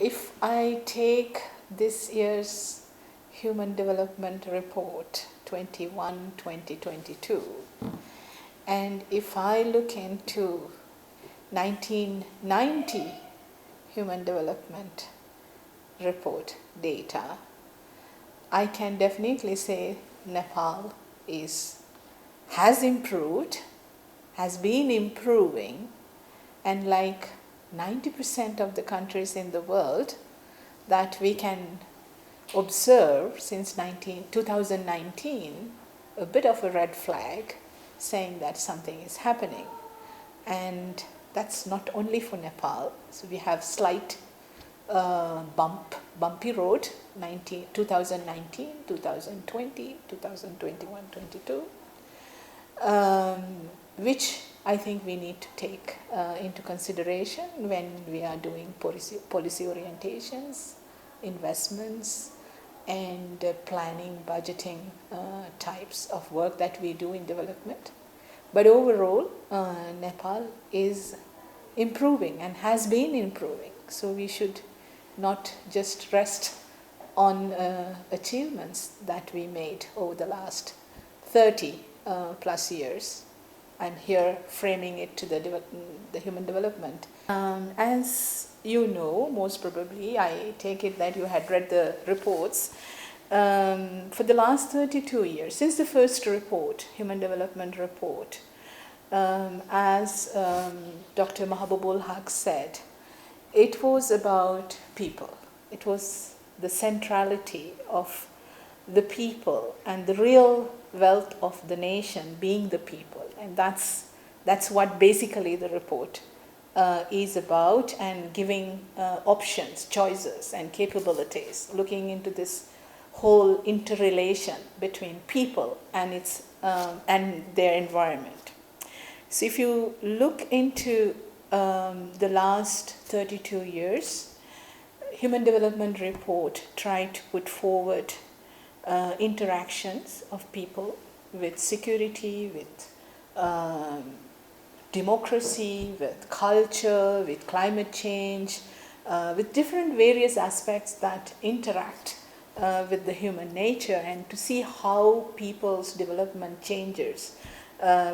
If I take this year's Human Development Report 21-2022, and if I look into 1990 Human Development Report data, I can definitely say Nepal has improved, has been improving, and like 90% of the countries in the world that we can observe since 2019, a bit of a red flag saying that something is happening. And that's not only for Nepal. So we have slight bumpy road, 2019, 2020, 2021, 22, which I think we need to take into consideration when we are doing policy orientations, investments, and planning, budgeting types of work that we do in development. But overall, Nepal is improving and has been improving. So we should not just rest on achievements that we made over the last 30 plus years. I'm here framing it to the human development. As you know, most probably, I take it that you had read the reports. For the last 32 years, since the first report, Human Development Report, as Dr. Mahabubul Haq said, it was about people. It was the centrality of the people and the real wealth of the nation being the people. And that's what basically the report is about, and giving options, choices, and capabilities, looking into this whole interrelation between people and and their environment. So if you look into the last 32 years, Human Development Report tried to put forward interactions of people with security, with democracy, with culture, with climate change, with different various aspects that interact with the human nature, and to see how people's development changes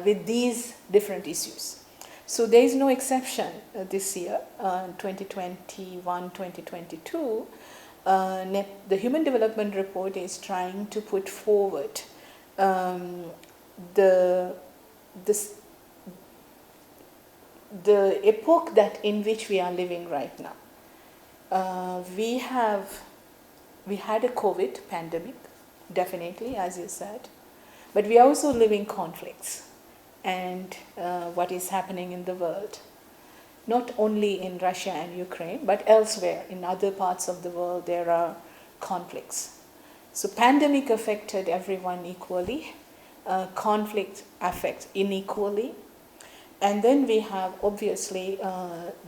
with these different issues. So there is no exception this year, 2021-2022. The Human Development Report is trying to put forward the epoch in which we are living right now. We had a COVID pandemic, definitely, as you said, but we are also living conflicts and what is happening in the world, not only in Russia and Ukraine, but elsewhere in other parts of the world there are conflicts. So pandemic affected everyone equally, conflict affects unequally, and then we have obviously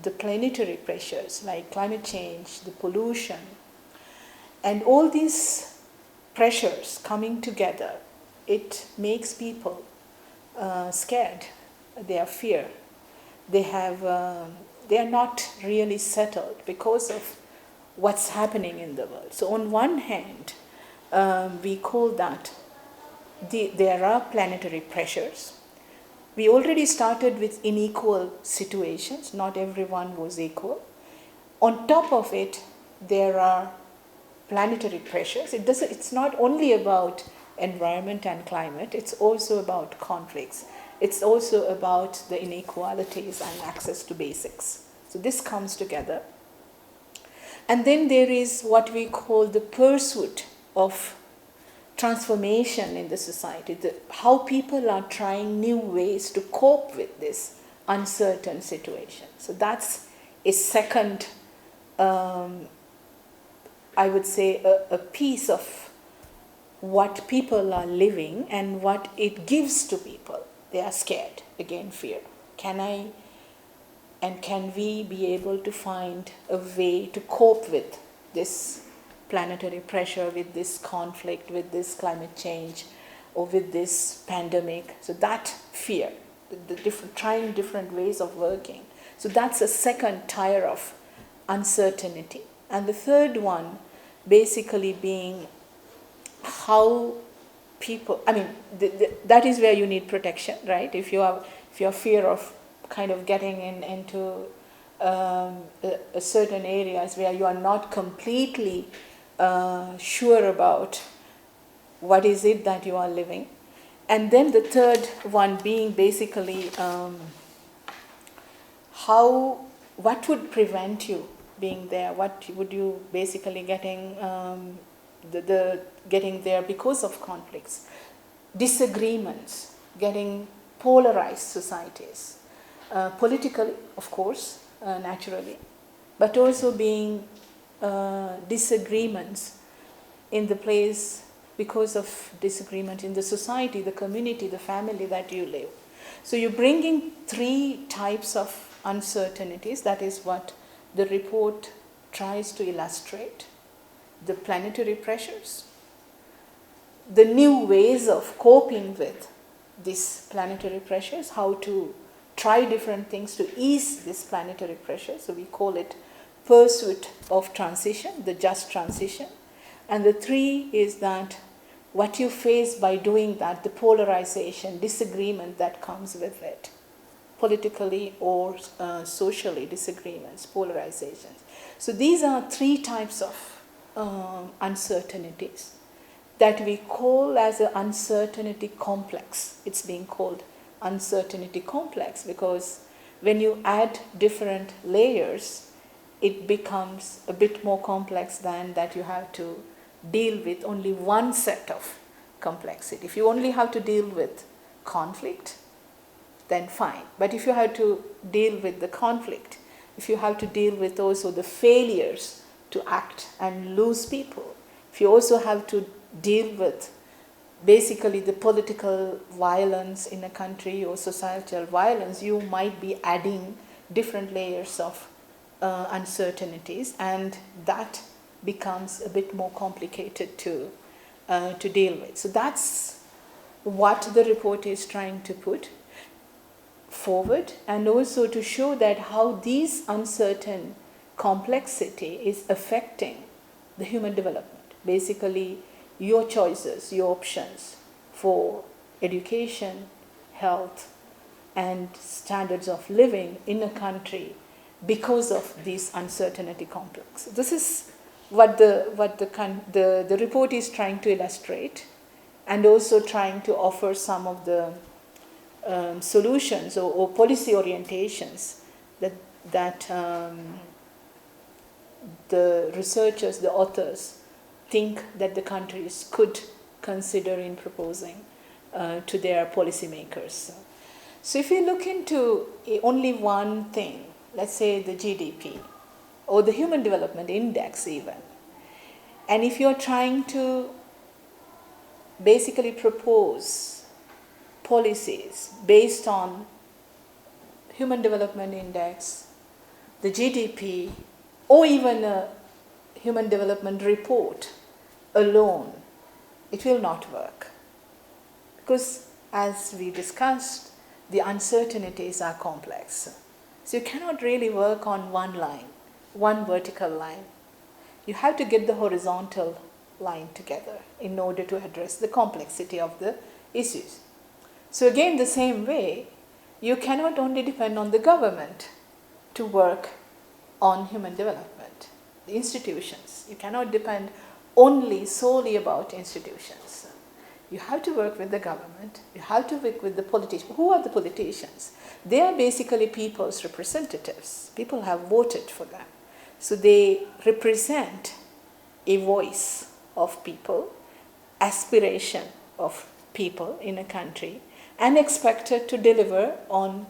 the planetary pressures like climate change, the pollution, and all these pressures coming together, it makes people scared. They are fear. They are not really settled because of what's happening in the world. So on one hand, we call that there are planetary pressures. We already started with unequal situations. Not everyone was equal. On top of it, there are planetary pressures. It's not only about environment and climate, it's also about conflicts. It's also about the inequalities and access to basics. So this comes together. And then there is what we call the pursuit of transformation in the society, how people are trying new ways to cope with this uncertain situation. So that's a second, I would say, a piece of what people are living and what it gives to people. They are scared, again fear. Can we be able to find a way to cope with this planetary pressure, with this conflict, with this climate change, or with this pandemic? So that fear, trying different ways of working. So that's a second tier of uncertainty. and the third one basically being how people, I mean, that is where you need protection, right? If you have fear of kind of getting into a certain areas where you are not completely sure about what is it that you are living. And then the third one being basically what would prevent you being there? What would you basically getting getting there because of conflicts, disagreements, getting polarized societies, politically, of course, naturally, but also being disagreements in the place because of disagreement in the society, the community, the family that you live. So you're bringing three types of uncertainties. That is what the report tries to illustrate. The planetary pressures, the new ways of coping with these planetary pressures, how to try different things to ease this planetary pressure. So we call it pursuit of transition, the just transition. And the three is that what you face by doing that, the polarization, disagreement that comes with it, politically or socially, disagreements, polarizations. So these are three types of uncertainties that we call as an uncertainty complex. It's being called uncertainty complex because when you add different layers, it becomes a bit more complex than that you have to deal with only one set of complexity. If you only have to deal with conflict, then fine. But if you have to deal with the conflict, if you have to deal with also the failures to act and lose people, if you also have to deal with basically the political violence in a country or societal violence, you might be adding different layers of uncertainties, and that becomes a bit more complicated to deal with. So that's what the report is trying to put forward, and also to show that how these uncertain complexity is affecting the human development. Basically, your choices, your options for education, health, and standards of living in a country because of this uncertainty complex. This is what the report is trying to illustrate, and also trying to offer some of the solutions or policy orientations that the researchers, the authors, think that the countries could consider in proposing to their policymakers. So if you look into only one thing, let's say the GDP or the Human Development Index even, and if you're trying to basically propose policies based on Human Development Index, the GDP, or even a Human Development Report alone, it will not work. Because as we discussed, the uncertainties are complex. So you cannot really work on one line, one vertical line. You have to get the horizontal line together in order to address the complexity of the issues. So again, the same way, you cannot only depend on the government to work on human development, the institutions. You cannot depend only solely about institutions. You have to work with the government. You have to work with the politicians. Who are the politicians? They are basically people's representatives. People have voted for them. So they represent a voice of people, aspiration of people in a country, and expected to deliver on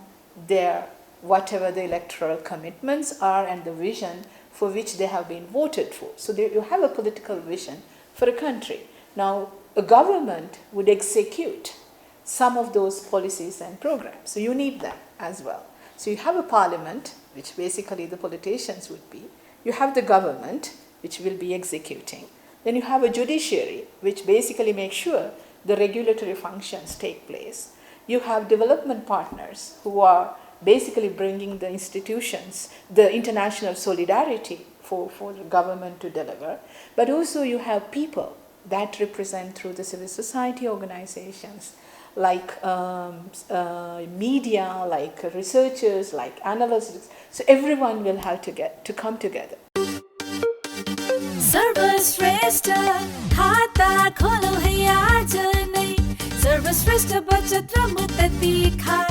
their whatever the electoral commitments are and the vision for which they have been voted for. So you have a political vision for a country. Now, a government would execute some of those policies and programs. So you need them as well. So you have a parliament, which basically the politicians would be. You have the government, which will be executing. Then you have a judiciary, which basically makes sure the regulatory functions take place. You have development partners who are basically bringing the institutions, the international solidarity for the government to deliver, but also you have people that represent through the civil society organizations, like media, like researchers, like analysts. So everyone will have to come together. सर्वश्रेष्ठ खाता खोलो है आज नै सर्वश्रेष्ठ बचत र मुक्ति खा